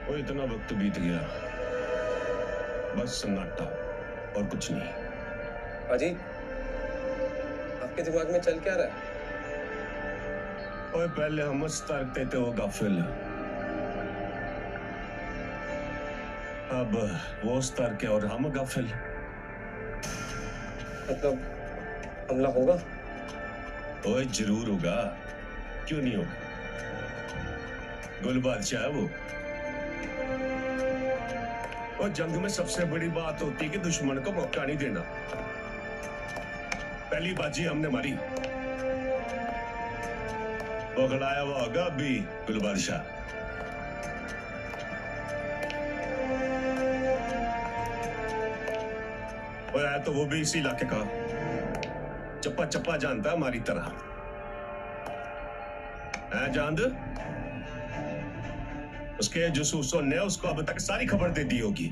वो इतना वक्त बीत गया, बस सन्नाटा और कुछ नहीं। पाजी, आपके दिमाग में चल क्या रहा है? ओए पहले हम तर्कते थे वो गाफिल, अब वो तर्क है और हम गाफिल। मतलब हमला होगा? ओए जरूर होगा, क्यों नहीं होगा। गुल बादशाह है वो। और जंग में सबसे बड़ी बात होती है कि दुश्मन को मौका नहीं देना। पहली बाजी हमने मारी, वो खड़ाया हुआ होगा अभी गुल बादशाह। और है तो वो भी इसी इलाके का, चप्पा चप्पा जानता हमारी तरह है। चांद, उसके जासूसों ने उसको अब तक सारी खबर दे दी होगी।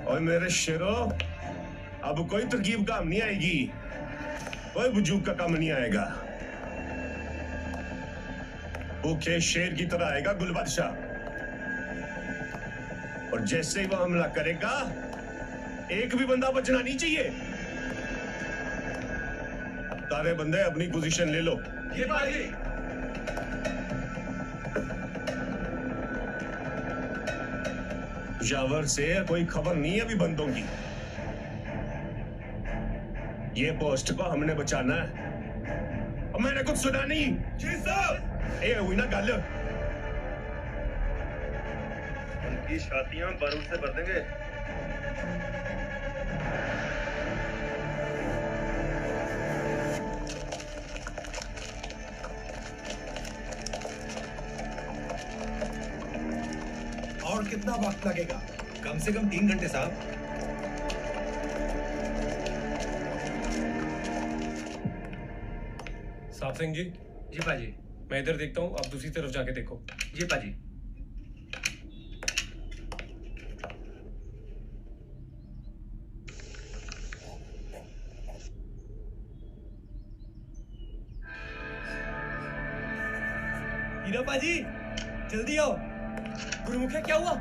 और मेरे शेरों, अब कोई तरकीब काम नहीं आएगी, कोई बुजूक का काम नहीं आएगा। भूखे शेर की तरह आएगा गुल बादशाह। और जैसे ही वो हमला करेगा, एक भी बंदा बचना नहीं चाहिए। सारे बंदे अपनी पोजीशन ले लो। ये बाजी। पेशावर से कोई खबर नहीं है अभी बंदों की। ये पोस्ट को हमने बचाना है। और मैंने कुछ सुना नहीं। जी साहब। ए हुई ना गल, उनकी छातियां बारूद से भर देंगे। और कितना वक्त लगेगा? कम से कम 3 घंटे साहब। साहब सिंह जी। जी पाजी। मैं इधर देखता हूँ, आप दूसरी तरफ जाके देखो। जी पाजी। हीरा पाजी, जल्दी आओ। गुरुमुखिया, क्या हुआ?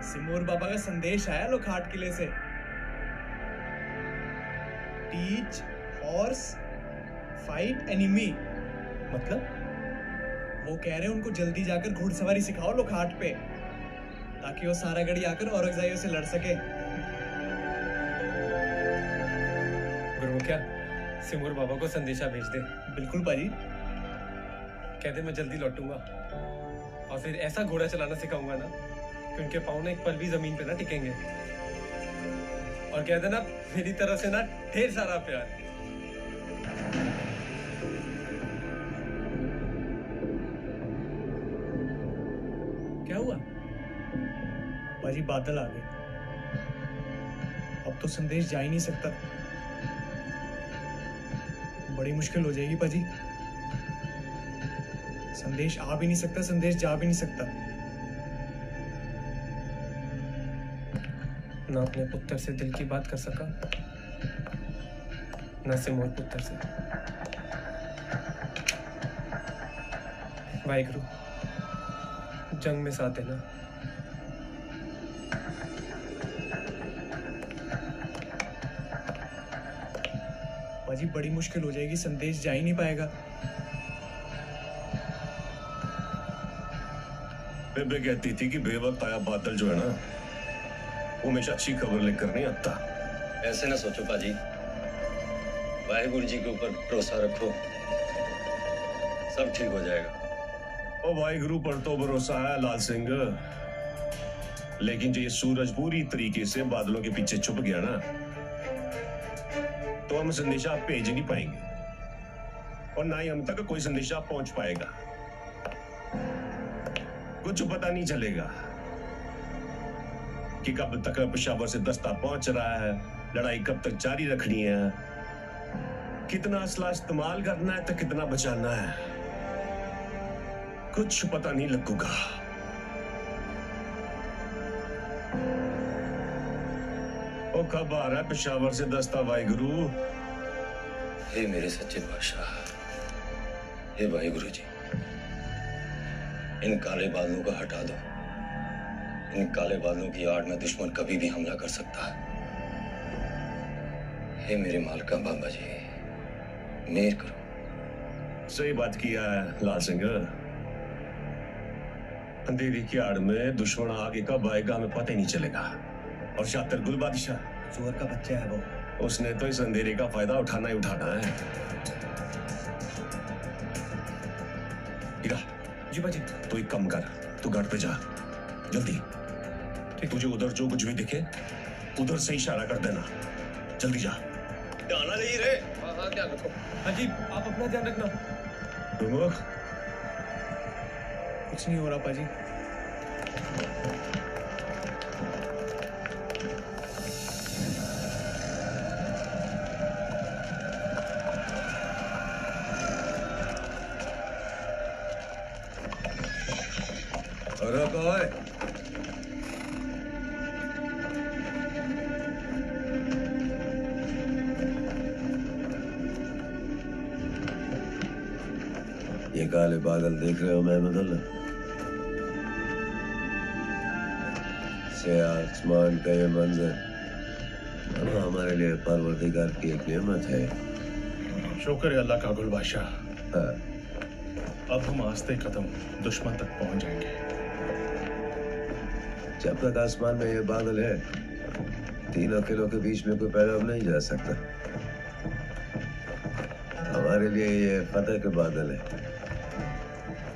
सिमोर बाबा का संदेश आया लोखाट किले से। Teach horse fight enemy. मतलब? वो कह रहे हैं उनको जल्दी जाकर घुड़सवारी सिखाओ लोखाट पे, ताकि वो सारागढ़ी आकर औरंगजेब से लड़ सके। गुरुमुखिया, सिमूर बाबा को संदेशा भेज दे। बिल्कुल पाजी। कह दे मैं जल्दी लौटूंगा, और फिर ऐसा घोड़ा चलाना सिखाऊंगा ना कि उनके पाँव ना एक पल भी जमीन पे ना टिकेंगे। और कह देना मेरी तरफ से ना ढेर सारा प्यार। क्या हुआ? पाजी बादल आ गए, अब तो संदेश जा ही नहीं सकता। बड़ी मुश्किल हो जाएगी पाजी। संदेश आ भी नहीं सकता, संदेश जा भी नहीं सकता। ना अपने पुत्र से दिल की बात कर सका, ना सिमोर पुत्र से। वाहिगुरु, जंग में साथ देना। पाजी बड़ी मुश्किल हो जाएगी, संदेश जा ही नहीं पाएगा। बेबे कहती थी कि बेवक्त आया बादल जो है ना, वो हमेशा अच्छी खबर लेकर नहीं आता। ऐसे ना सोचो पाजी, वाहिगुरु जी के ऊपर भरोसा रखो, सब ठीक हो जाएगा। ओ वाहिगुरु पर तो भरोसा है लाल सिंह, लेकिन जो ये सूरज पूरी तरीके से बादलों के पीछे छुप गया ना, तो हम संदेशा भेज नहीं पाएंगे, और ना ही हम तक कोई संदेशा पहुंच पाएगा। कुछ पता नहीं चलेगा कि कब तक पेशावर से दस्ता पहुंच रहा है, लड़ाई कब तक जारी रखनी है, कितना असला इस्तेमाल करना है तो कितना बचाना है, कुछ पता नहीं लगेगा। ओ कब आ रहा है पेशावर से दस्ता वाहिगुरु? हे मेरे सच्चे बादशाह, हे वाहिगुरु जी। इन काले बादलों को हटा दो। इन काले बादलों की आड़ में दुश्मन कभी भी हमला कर सकता है। हे मेरे मालका बाबा जी, मेहर करो। सही बात किया है लाल सिंह। अंधेरी की आड़ में दुश्मन आगे कब आएगा हमें पता ही नहीं चलेगा। और शातिर गुल बादशाह जोर का बच्चा है वो। उसने तो इस अंधेरे का फायदा उठाना ही उठाना है। हीरा, जी बाजी। तू एक काम कर, तू घर पे जा जल्दी। ठीक, तुझे उधर जो कुछ भी दिखे उधर से इशारा कर देना। जल्दी जा। ध्यान नहीं रे। हाँ ध्यान रखो। हाँ जी, आप अपना ध्यान रखना। प्रमुख, कुछ नहीं हो रहा पाजी। रुको ओए। ये काले बादल देख रहे हो महमूदुल्लाह? से आसमान का ये मंजर अब हमारे लिए परवरदिगार की एक नेमत है। शुक्र है अल्लाह का गुल बादशाह। हाँ, अब हम आस्ते कदम दुश्मन तक पहुंच जाएंगे। जब तक आसमान में ये बादल है, तीनों किलों के बीच में कोई पैगाम नहीं जा सकता। हमारे लिए ये फतेह के बादल है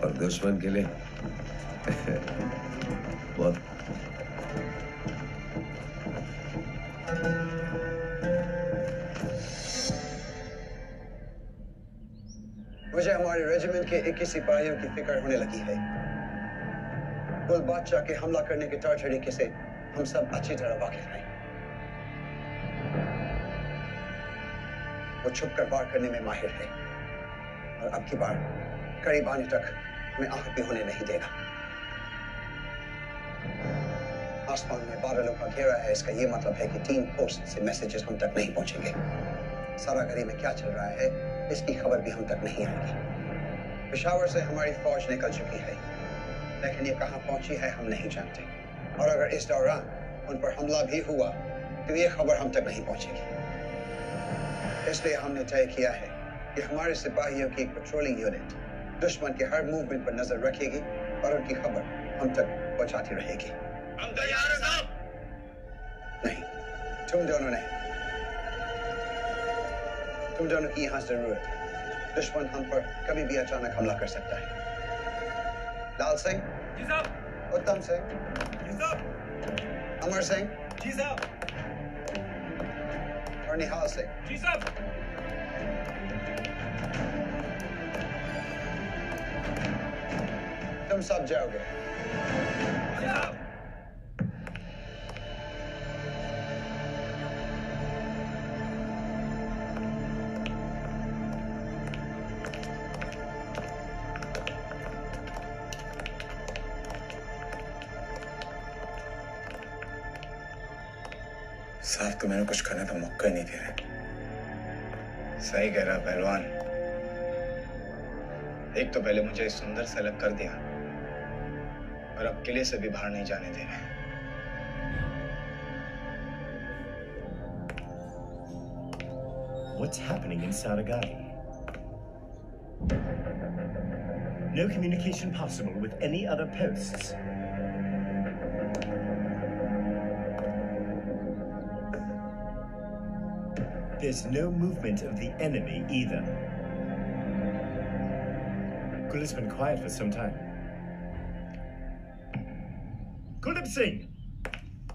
और दुश्मन के लिए बहुत। मुझे हमारे रेजिमेंट के 21 सिपाहियों की फिक्र होने लगी है। गुल बादशाह के हमला करने के तौर तरीके से हम सब अच्छी तरह वाकिफ हैं। वो छुप कर वार करने में माहिर है और अब की बार करीब आने तक हमें आहत भी होने नहीं देगा। आसमान में बादलों का घेरा है, इसका ये मतलब है कि 3 पोस्ट से मैसेजेस हम तक नहीं पहुंचेंगे। सारागरी में क्या चल रहा है इसकी खबर भी हम तक नहीं आएगी। पेशावर से हमारी फौज निकल चुकी है, लेकिन ये कहां पहुंची है हम नहीं जानते। और अगर इस दौरान उन पर हमला भी हुआ तो ये खबर हम तक नहीं पहुंचेगी। इसलिए हमने तय किया है कि हमारे सिपाहियों की एक पेट्रोलिंग यूनिट दुश्मन के हर मूवमेंट पर नजर रखेगी और उनकी खबर हम तक पहुंचाती रहेगी। हम तैयार हैं साहब। नहीं, तुम दोनों नहीं। तुम दोनों की यहां जरूरत है। दुश्मन हम पर कभी भी अचानक हमला कर सकता है। लाल सिंह जी साहब। उत्तम सिंह जी साहब। अमर सिंह जी साहब। और निहाल सिंह। जी साहब। तुम सब जाओगे। जी साहब। साहब तो मैंने कुछ करने का मौका ही नहीं दे रहे। सही कह रहा पहलवान। एक तो पहले मुझे सुंदर से अलग कर दिया और अब किले से भी बाहर नहीं जाने दे रहे। What's happening in Saragari? No communication possible with any other posts. There's no movement of the enemy either. Gul has been quiet for some time. Kuldeep Singh!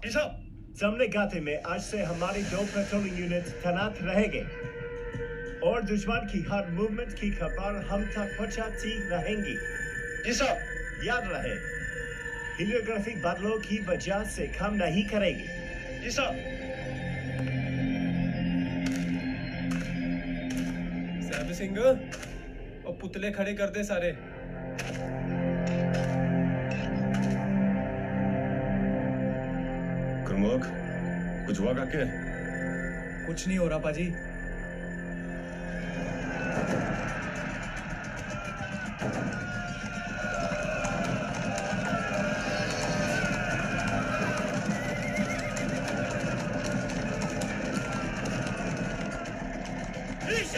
जी साहब। सामने गाते में आज से हमारी 2 पेट्रोलिंग यूनिट तैनात रहेंगे और दुश्मन की हर मूवमेंट की खबर हम तक पहुंचाती रहेंगी। जी साहब। याद रहे, हीलियोग्राफिक बादलों की वजह से काम नहीं करेगी। जी साहब। सहब सिंह, और पुतले खड़े कर दे सारे। प्रमुख, कुछ हुआ क्या? कुछ नहीं हो रहा पाजी।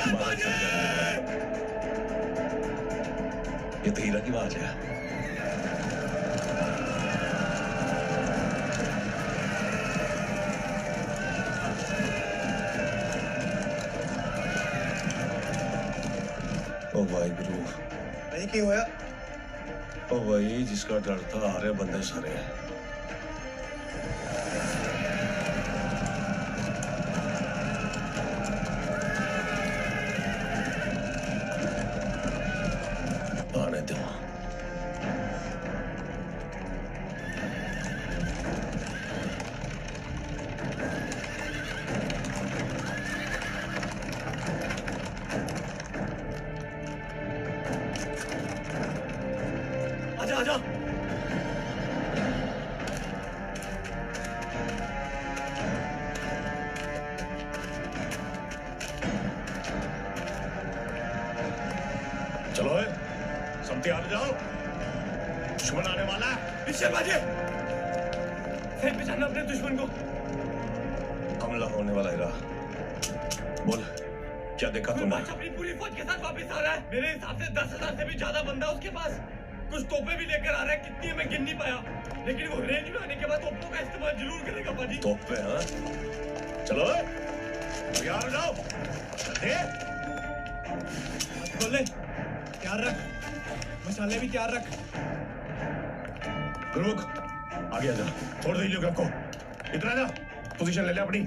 बादल छट गए। ये तो हीरा की आवाज है। ओ भाई गुरु भाई की होया? ओ भाई जिसका डर था आ रहे बंदे सारे। आने दो। आजा आजा। चलो सब तैयार हो जाओ, दुश्मन आने वाला है। पीछे बाजे, फिर पहचानना अपने दुश्मन को। हमला होने वाला है। बोल क्या देखा तूने? अपनी पूरी फौज के साथ वापस आ रहा है। मेरे हिसाब से 10,000 से भी ज्यादा बंदा उसके पास। कुछ तोपे भी लेकर आ रहा है, कितनी मैं गिन नहीं पाया, लेकिन वो रेंज में आने के बाद तोपों का इस्तेमाल जरूर करेगा पाजी। तोप पे हाँ? चलो तैयार हो जाओ। बोले तैयार रख, मसाले भी तैयार रख। रुक, आगे आजा, छोड़ दे लोग को। इधर आजा, पोजीशन ले ले अपनी।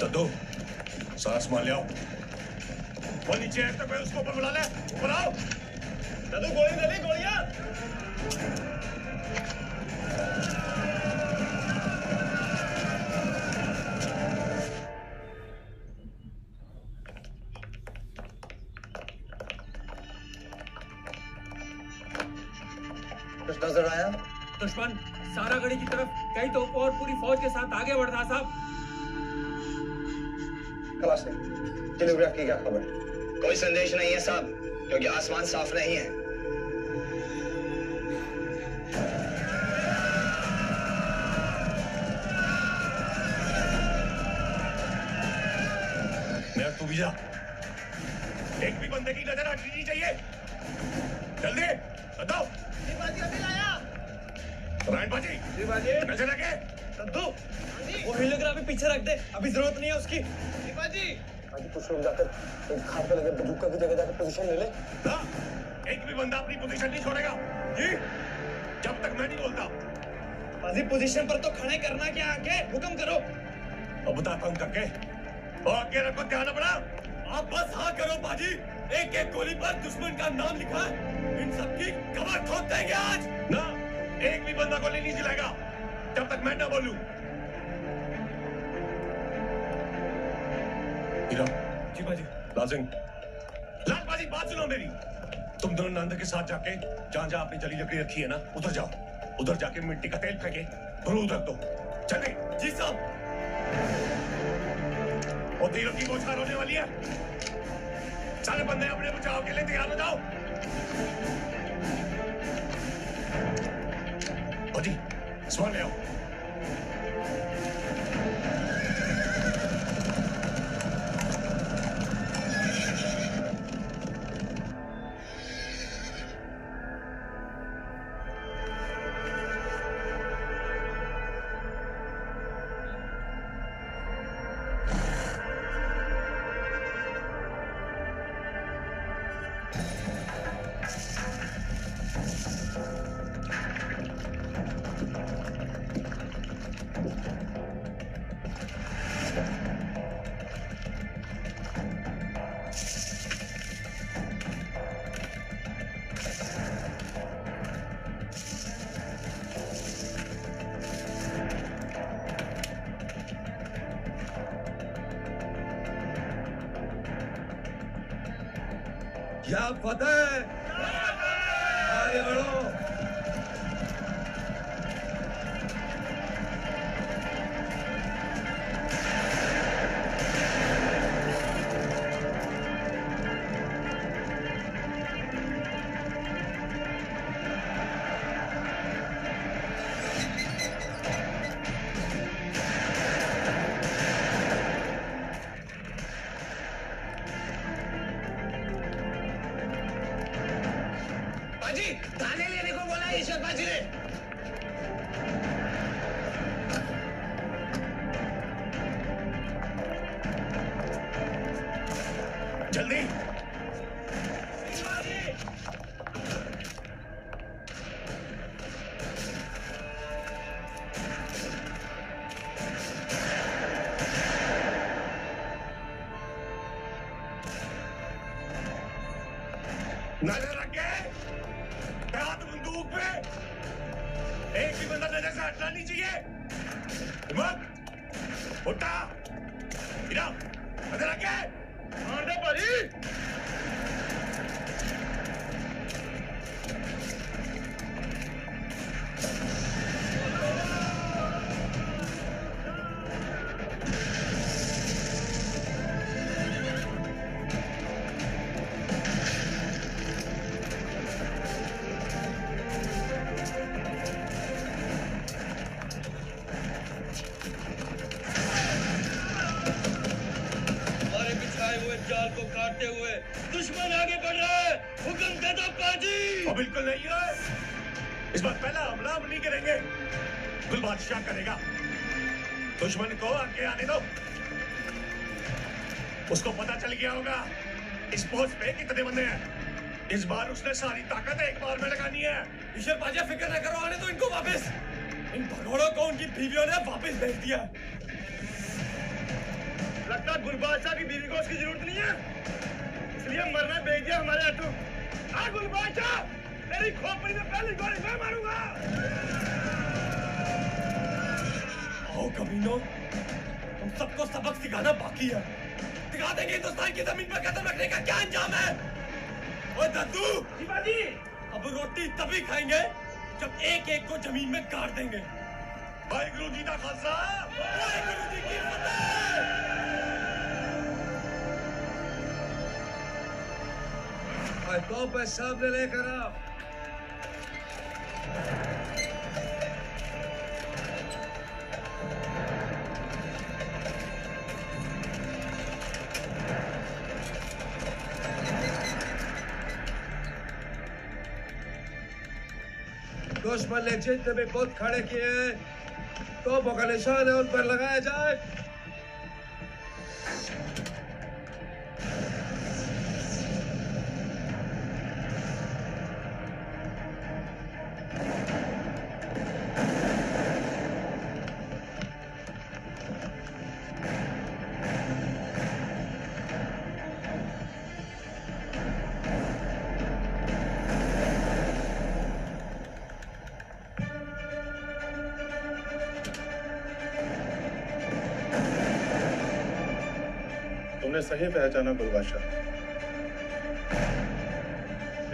दो सारा सामान ले आओ। वो नीचे है तक उसको ऊपर बुला ले। बुलाओ दादू, गोली दे दी, गोलियां। कुछ नजर आया? दुश्मन सारागढ़ी की तरफ कई तोप और पूरी फौज के साथ आगे बढ़ रहा साहब। खलासी, टेलीग्राफ की क्या खबर? कोई संदेश नहीं है साहब, क्योंकि आसमान साफ नहीं है। मैं तू भी जा, एक भी बंदे की नजर हटनी नहीं चाहिए। जल्दी बताओ। अभी आया। रायन बाजी, नजर लगे। दद्दू, वो हीलियोग्राफ भी पीछे रख दे, अभी जरूरत नहीं है उसकी। आज कुछ लोग जाकर एक खाट पे लगे बंदूक की जगह जाकर पोजीशन ले ले। ना, एक भी बंदा अपनी पोजीशन नहीं छोड़ेगा जी, जब तक मैं नहीं बोलता। बाजी पोजीशन पर तो खड़े करना क्या आके, हुक्म करो। अब बताता हूँ करके। और आगे रखो, ध्यान अपना। आप बस हाँ करो बाजी। एक एक गोली पर दुश्मन का नाम लिखा है। इन सबकी कमर ठोक देंगे आज। ना, एक भी बंदा गोली नहीं चलाएगा जब तक मैं ना बोलूं। हीरा जी बाजी। लाजिम, लाल बाजी बात सुनो मेरी। तुम दोनों नंद के साथ जाके जहां जहां आपने जली लकड़ी रखी है ना, उधर जाओ। उधर जाके मिट्टी का तेल फेंके, धुआं उधर दो। चले जी साहब। और तीरों की बौछार होने वाली है। सारे बंदे अपने बचाव के लिए तैयार हो जाओ। जी सामान ले आओ। क्या फतेह, आगे बढ़ो। बाजी ने जल्दी नजर रखे हाथ बंदूक पे एक भी बंदा नजर से हटना नहीं चाहिए हिम्मत उठा गिरा नजर रखे मार दे भाजी जाल को काटते हुए दुश्मन आगे बढ़ रहा है। हुक्म दे दो पाजी। बिल्कुल नहीं है। इस बार पहला हमला हम नहीं करेंगे, गुल बादशाह करेगा। दुश्मन को आगे आने दो। उसको पता चल गया होगा इस पोस्ट पे कितने बंदे हैं। इस बार उसने सारी ताकत एक बार में लगानी है। ईश्वर पाजी फिक्र न करो, आने दो इनको वापस। इन भगोड़ों को उनकी बीवियों ने वापस भेज दिया। लगता है गुलबादशाह की बीवी को उसकी जरूरत नहीं है, इसलिए मरने भेज दिया हमारे हाथों। आ गुलबादशाह, तेरी खोपड़ी में पहली गोली मैं मारूंगा। आओ कमीनों, तुम सबको सबक सिखाना बाकी है। दिखा देंगे हिंदुस्तान की जमीन पर कदम रखने का क्या अंजाम है। ओए दद्दू, शिवाजी, अब रोटी तभी खाएंगे जब एक एक को जमीन में गाड़ देंगे। वाहिगुरु जी का खालसा, वाहिगुरु जी की फतेह। तोपें सामने लेकर आओ। दुश्मन ने जितने भी बुत खड़े किए हैं, तोपों का निशान है, उन पर लगाया जाए। तुमने सही पहचाना गुलबादशाह।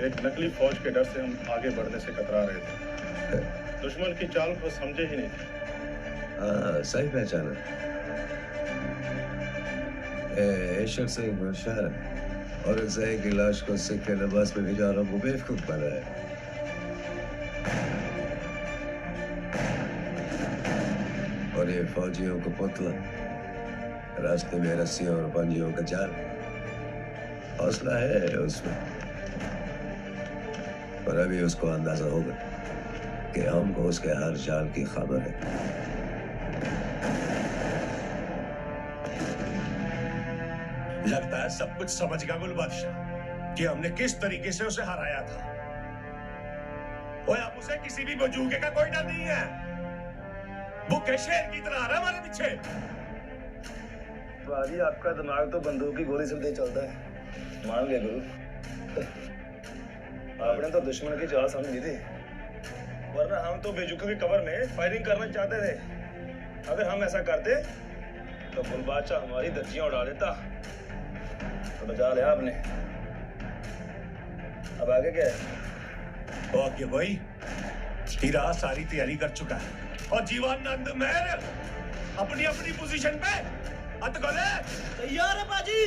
एक नकली फौज के डर से हम आगे बढ़ने से कतरा रहे थे। दुश्मन की चाल को समझे ही नहीं थे। हाँ, सही पहचाना। ईश्वर सिंह शहर और जय की लाश को सिक्के लिबास में भिजा रहा वो बेवकूफ बना है। और ये फौजियों को पुतला, रास्ते में रस्सियों और पंजियों का जाल। हौसला है उसमें, पर अभी उसको अंदाजा होगा कि हमको उसके हर जाल की खबर है। लगता है सब कुछ समझ गया गुल बादशाह कि हमने किस तरीके से उसे हराया था। ओए अब उसे किसी भी बजूके का कोई डर नहीं है। वो शेर की तरह आ रहा है हमारे पीछे। बाजी, आपका दिमाग तो बंदूक की गोली से तेज चलता है। मान गए गुरु, आपने तो दुश्मन की चाल समझ ली थी, वरना हम तो बेजुकों की कवर में फायरिंग करना चाहते थे। अगर हम ऐसा करते तो गुलबादशाह हमारी धज्जियां उड़ा देता। तो बचा लिया आपने। अब आगे क्या है? ओके भाई, हीरा सारी तैयारी कर चुका है और जीवानंद मेहर अपनी अपनी पोजीशन पे अटकले तैयार है बाजी।